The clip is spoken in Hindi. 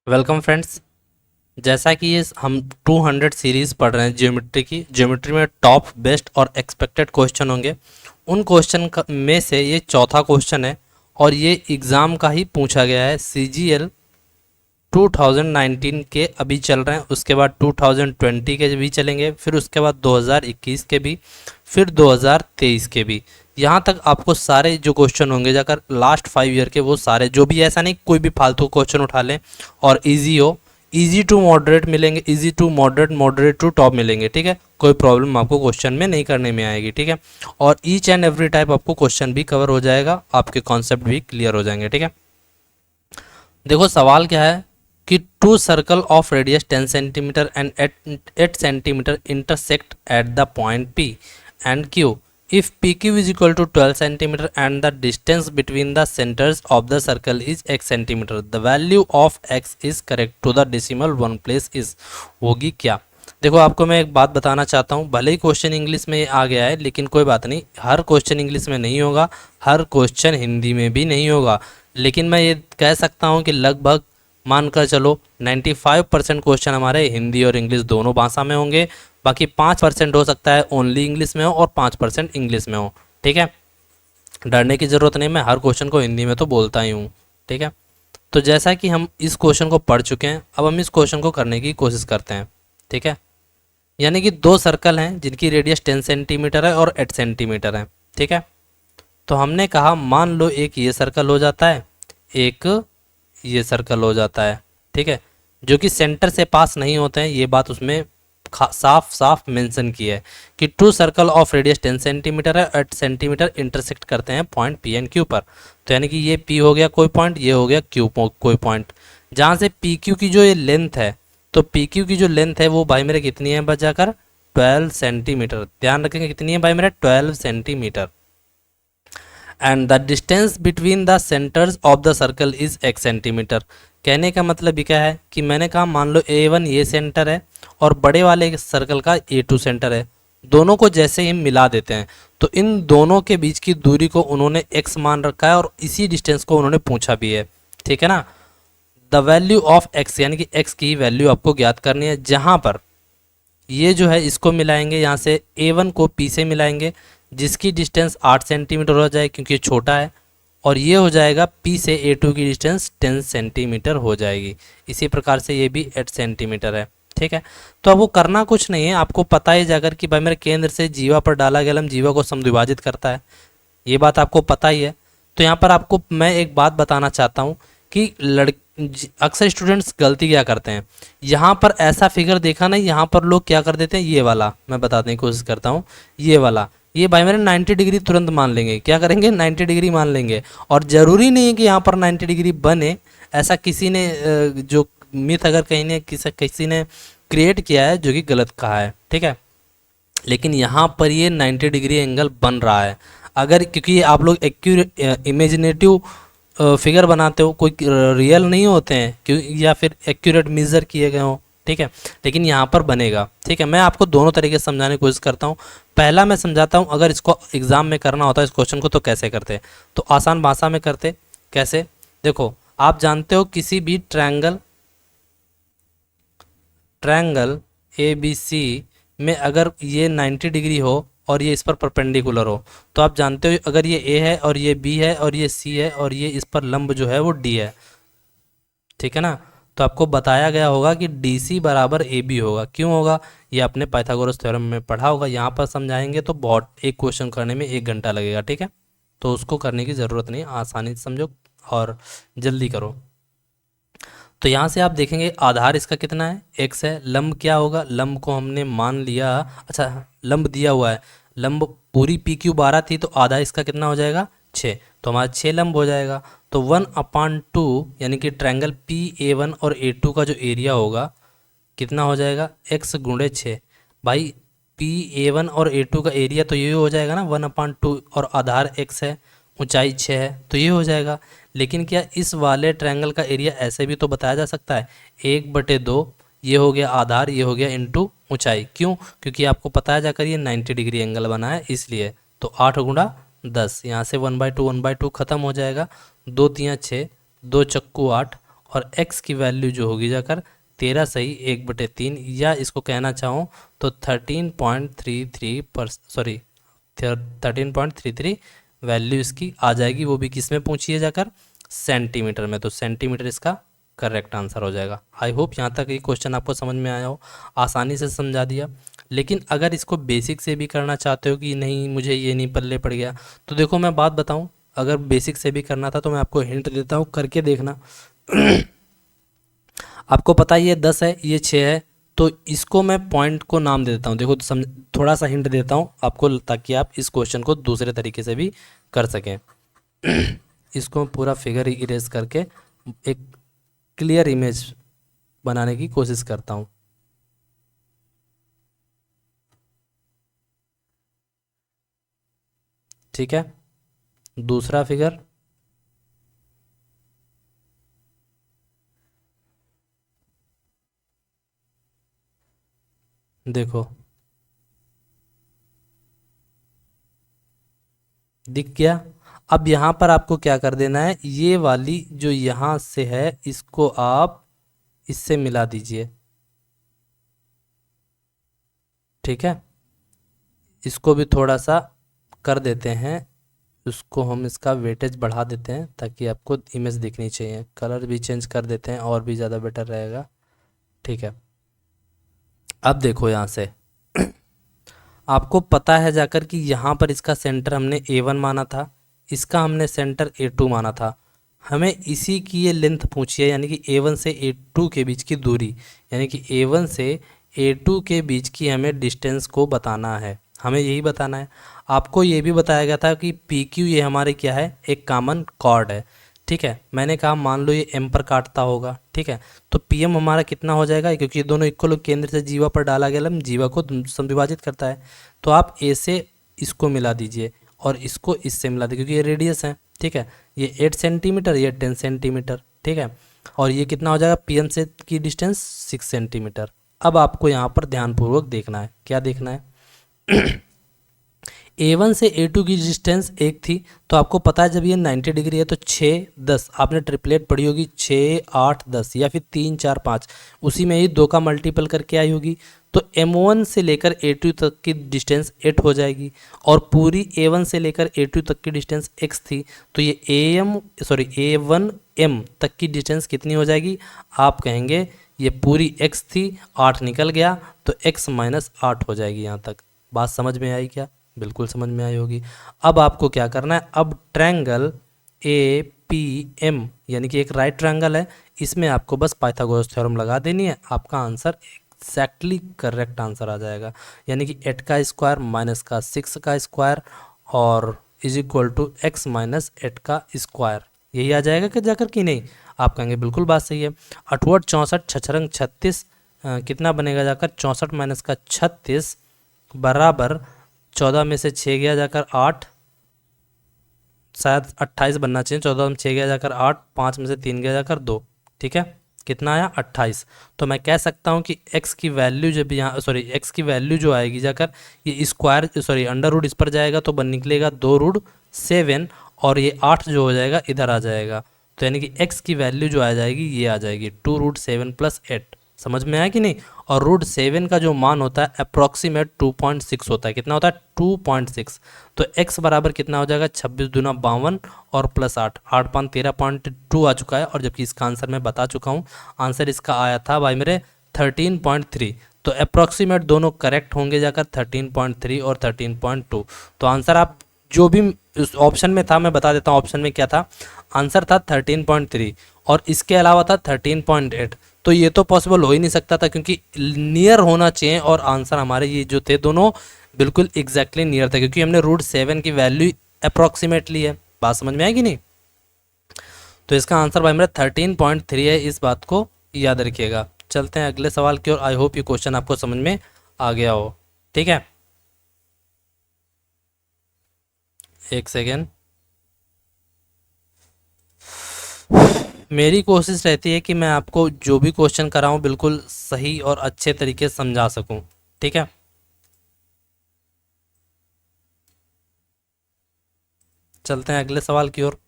Welcome friends. जैसा कि ये हम 200 सीरीज़ पढ़ रहे हैं ज्योमेट्री की। ज्योमेट्री में टॉप बेस्ट और एक्सपेक्टेड क्वेश्चन होंगे। उन क्वेश्चन में से ये चौथा क्वेश्चन है और ये एग्ज़ाम का ही पूछा गया है। CGL 2019 के अभी चल रहे हैं, उसके बाद 2020 के भी चलेंगे, फिर उसके बाद 2021 के भी, फिर 2023 के भी। यहाँ तक आपको सारे जो क्वेश्चन होंगे जाकर लास्ट 5 ईयर के, वो सारे जो भी, ऐसा नहीं कोई भी फालतू क्वेश्चन उठा लें और इजी हो। इजी टू मॉडरेट मिलेंगे, easy to moderate, moderate to top मिलेंगे। ठीक है, कोई प्रॉब्लम आपको क्वेश्चन में नहीं करने में आएगी। ठीक है, और ईच एंड एवरी टाइप आपको क्वेश्चन भी कवर हो जाएगा, आपके कॉन्सेप्ट भी क्लियर हो जाएंगे। ठीक है, देखो सवाल क्या है कि two circle of radius 10 centimetre and 8 centimetre intersect at the point P and Q if PQ is equal to 12 centimeter and the distance between the centers of the circle is x centimeter, the value of x is correct to the decimal one place is होगी क्या। देखो आपको मैं एक बात बताना चाहता हूँ, भले ही क्वेश्चन इंग्लिश में आ गया है लेकिन कोई बात नहीं, हर क्वेश्चन इंग्लिश में नहीं होगा, हर क्वेश्चन हिंदी में भी नहीं होगा। लेकिन मैं ये कह सकता हूँ कि लगभग मानकर चलो 95% क्वेश्चन हमारे हिंदी और इंग्लिश दोनों भाषा में होंगे। बाकी 5% हो सकता है ओनली इंग्लिश में हो और 5% इंग्लिश में हो। ठीक है, डरने की ज़रूरत नहीं, मैं हर क्वेश्चन को हिंदी में तो बोलता ही हूँ। ठीक है, तो जैसा कि हम इस क्वेश्चन को पढ़ चुके हैं, अब हम इस क्वेश्चन को करने की कोशिश करते हैं। ठीक है, यानी कि दो सर्कल हैं जिनकी रेडियस 10 सेंटीमीटर है और 8 सेंटीमीटर है। ठीक है, तो हमने कहा मान लो एक ये सर्कल हो जाता है, एक ये सर्कल हो जाता है। ठीक है, जो कि सेंटर से पास नहीं होते हैं, ये बात उसमें साफ साफ मेंशन की है कि two circle of radius 10 centimetre है, 8 सेंटीमीटर इंटरसेक्ट करते हैं पॉइंट P एंड Q पर। तो यानी कि ये P हो गया कोई पॉइंट, ये हो गया Q कोई पॉइंट। जहाँ से PQ की जो ये लेंथ है, तो PQ की जो लेंथ है वो भाई मेरे कितनी है बचाकर 12 सेंटीमीटर। ध्यान रखेंगे कितनी है भाई मेरे 12 centimetre. And the distance between the centres of the circle is x centimetre. कहने का मतलब ये क्या है कि मैंने कहा मान लो A1 ये सेंटर है और बड़े वाले सर्कल का A2 सेंटर है। दोनों को जैसे ही मिला देते हैं तो इन दोनों के बीच की दूरी को उन्होंने x मान रखा है और इसी डिस्टेंस को उन्होंने पूछा भी है। ठीक है ना, द वैल्यू ऑफ x यानी कि x की वैल्यू आपको ज्ञात करनी है। जहाँ पर ये जो है इसको मिलाएंगे, यहाँ से A1 को P से मिलाएंगे जिसकी डिस्टेंस 8 सेंटीमीटर हो जाए क्योंकि ये छोटा है, और ये हो जाएगा P से A2 की डिस्टेंस 10 सेंटीमीटर हो जाएगी। इसी प्रकार से ये भी 8 सेंटीमीटर है। ठीक है, तो अब वो करना कुछ नहीं है, आपको पता है जाकर कि भाई मेरे केंद्र से जीवा पर डाला गया लंब जीवा को समद्विभाजित करता है, ये बात आपको पता ही है। तो यहाँ पर आपको मैं एक बात बताना चाहता हूँ कि अक्सर स्टूडेंट्स गलती क्या करते हैं, यहाँ पर ऐसा फिगर देखा ना, यहाँ पर लोग क्या कर देते हैं, ये वाला मैं बताने की कोशिश करता हूँ, ये वाला, ये भाई मेरे 90 डिग्री तुरंत मान लेंगे। क्या करेंगे 90 डिग्री मान लेंगे, और ज़रूरी नहीं है कि यहाँ पर 90 डिग्री बने। ऐसा किसी ने जो मिथ अगर कहीं ने किसी ने क्रिएट किया है जो कि गलत कहा है। ठीक है, लेकिन यहाँ पर ये 90 डिग्री एंगल बन रहा है। अगर क्योंकि आप लोग एक्यूरेट इमेजिनेटिव फिगर बनाते हो, कोई रियल नहीं होते हैं क्यों, या फिर एक्यूरेट मेजर किए गए हों। ठीक है, लेकिन यहाँ पर बनेगा। ठीक है, मैं आपको दोनों तरीके से समझाने की कोशिश करता हूँ। पहला मैं समझाता हूँ, अगर इसको एग्जाम में करना होता है इस क्वेश्चन को तो कैसे करते, तो आसान भाषा में करते। कैसे, देखो आप जानते हो किसी भी ट्रायंगल ABC में अगर ये 90 डिग्री हो और ये इस पर परपेंडिकुलर हो, तो आप जानते हो अगर ये A है और ये B है और ये C है और ये इस पर लंब जो है वो D है। ठीक है ना, तो आपको बताया गया होगा कि DC बराबर AB होगा। क्यों होगा, ये आपने पाइथागोरस थ्योरम में पढ़ा होगा। यहाँ पर समझाएंगे तो बहुत, एक क्वेश्चन करने में 1 घंटा लगेगा। ठीक है, तो उसको करने की ज़रूरत नहीं, आसानी से समझो और जल्दी करो। तो यहाँ से आप देखेंगे आधार इसका कितना है, x है। लंब क्या होगा, लंब को हमने मान लिया, अच्छा लंब दिया हुआ है, लंब पूरी PQ 12 थी तो आधा इसका कितना हो जाएगा 6, तो हमारा 6 लंब हो जाएगा। तो 1/2 यानी कि ट्रायंगल PA1 और A2 का जो एरिया होगा कितना हो जाएगा x गुणे 6। भाई PA1 और A2 का एरिया तो ये हो जाएगा ना 1/2, और आधार x है, ऊंचाई 6 है, तो ये हो जाएगा। लेकिन क्या इस वाले ट्रायंगल का एरिया ऐसे भी तो बताया जा सकता है 1/2, ये हो गया आधार, ये हो गया इंटू ऊंचाई। क्यों, क्योंकि आपको पता है जाकर ये 90 डिग्री एंगल बना है इसलिए। तो 8 गुणा 10, यहाँ से 1/2 1/2 खत्म हो जाएगा, 2 3 6, 2 चक्कू 8, और x की वैल्यू जो होगी जाकर 13 सही 1/3, या इसको कहना चाहूँ तो 13.33 पर सॉरी 13.33 वैल्यू इसकी आ जाएगी, वो भी किस में पूछी है जाकर, सेंटीमीटर में। तो सेंटीमीटर इसका करेक्ट आंसर हो जाएगा। आई होप यहाँ तक ये क्वेश्चन आपको समझ में आया हो, आसानी से समझा दिया। लेकिन अगर इसको बेसिक से भी करना चाहते हो कि नहीं मुझे ये नहीं पल्ले पड़ गया, तो देखो मैं बात बताऊँ, अगर बेसिक से भी करना था तो मैं आपको हिंट देता हूँ, करके देखना। आपको पता है ये 10 है, ये 6 है, तो इसको मैं पॉइंट को नाम दे देता हूँ। देखो समझ, थोड़ा सा हिंट देता हूँ आपको ताकि आप इस क्वेश्चन को दूसरे तरीके से भी कर सकें। इसको पूरा फिगर इरेज करके एक क्लियर इमेज बनाने की कोशिश करता हूँ। ठीक है, दूसरा फिगर देखो, दिख गया। अब यहाँ पर आपको क्या कर देना है, ये वाली जो यहाँ से है इसको आप इससे मिला दीजिए। ठीक है, इसको भी थोड़ा सा कर देते हैं, उसको हम इसका वेटेज बढ़ा देते हैं ताकि आपको इमेज दिखनी चाहिए। कलर भी चेंज कर देते हैं और भी ज़्यादा बेटर रहेगा। ठीक है, अब देखो यहाँ से आपको पता है जाकर कि यहाँ पर इसका सेंटर हमने A1 माना था, इसका हमने सेंटर A2 माना था। हमें इसी की ये लेंथ पूछी है, यानी कि A1 से A2 के बीच की दूरी, यानी कि A1 से A2 के बीच की हमें डिस्टेंस को बताना है, हमें यही बताना है। आपको ये भी बताया गया था कि PQ ये हमारे क्या है, एक कॉमन कॉर्ड है। ठीक है, मैंने कहा मान लो ये M पर काटता होगा। ठीक है, तो PM हमारा कितना हो जाएगा, क्योंकि ये दोनों इक्वल केंद्र से जीवा पर डाला गया लंब जीवा को विभाजित करता है। तो आप A से इसको मिला दीजिए और इसको इससे मिला दीजिए, क्योंकि ये रेडियस है। ठीक है, ये 8 सेंटीमीटर, ये 10 सेंटीमीटर। ठीक है, और ये कितना हो जाएगा, PM से की डिस्टेंस 6 सेंटीमीटर। अब आपको यहाँ पर ध्यानपूर्वक देखना है, क्या देखना है। A1 से A2 की डिस्टेंस 1 थी, तो आपको पता है जब ये 90 डिग्री है तो 6 10, आपने ट्रिपलेट पढ़ी होगी, 6 8 10 या फिर 3 4 5, उसी में ही 2 का मल्टीपल करके आई होगी। तो M1 से लेकर A2 तक की डिस्टेंस 8 हो जाएगी, और पूरी A1 से लेकर A2 तक की डिस्टेंस x थी, तो ये A1M तक की डिस्टेंस कितनी हो जाएगी, आप कहेंगे ये पूरी x थी, 8 निकल गया तो x माइनस 8 हो जाएगी। यहाँ तक बात समझ में आई क्या, बिल्कुल समझ में आई होगी। अब आपको क्या करना है, अब ट्रायंगल APM यानी कि एक राइट ट्रायंगल है, इसमें आपको बस पाइथागोरस थ्योरम लगा देनी है, आपका आंसर एग्जैक्टली करेक्ट आंसर आ जाएगा। यानी कि 8 का स्क्वायर माइनस का 6 का स्क्वायर और is equal to x minus 8 का स्क्वायर, यही आ जाएगा कि जाकर कि नहीं, आप कहेंगे बिल्कुल बात सही है। 8 64 छछरंग 36, कितना बनेगा जाकर, 64 माइनस का 36 बराबर 14 में से 6 गया जाकर 8, शायद 28 बनना चाहिए, 14 में 6 गया जाकर 8, 5 में से 3 गया जाकर 2। ठीक है, कितना आया 28। तो मैं कह सकता हूँ कि x की वैल्यू जब यहाँ x की वैल्यू जो आएगी जाकर, ये स्क्वायर अंडर रूट इस पर जाएगा तो बन निकलेगा 2√7, और ये 8 जो हो जाएगा इधर आ जाएगा, तो यानी कि x की वैल्यू जो आ जाएगी ये आ जाएगी 2√7 + 8। समझ में आया कि नहीं। और √7 का जो मान होता है अप्रॉक्सीमेट 2.6 होता है, कितना होता है 2.6, तो x बराबर कितना हो जाएगा 26 दूना 52 और प्लस 8, 8 5 13.2 आ चुका है। और जबकि इसका आंसर मैं बता चुका हूँ, आंसर इसका आया था भाई मेरे 13.3, तो अप्रॉक्सीमेट दोनों करेक्ट होंगे जाकर 13.3 और 13.2। तो आंसर आप जो भी उस ऑप्शन में था मैं बता देता हूँ, ऑप्शन में क्या था, आंसर था 13.3 और इसके अलावा था 13.8। तो ये तो पॉसिबल हो ही नहीं सकता था, क्योंकि नियर होना चाहिए, और आंसर हमारे ये जो थे दोनों बिल्कुल एग्जैक्टली नियर थे, क्योंकि हमने √7 की वैल्यू अप्रॉक्सीमेटली है। बात समझ में आएगी नहीं। तो इसका आंसर भाई मेरा 13.3 है, इस बात को याद रखिएगा। चलते हैं अगले सवाल की ओर। आई होप ये क्वेश्चन आपको समझ में आ गया हो। ठीक है, एक सेकेंड, मेरी कोशिश रहती है कि मैं आपको जो भी क्वेश्चन कराऊं बिल्कुल सही और अच्छे तरीके से समझा सकूं। ठीक है, चलते हैं अगले सवाल की ओर।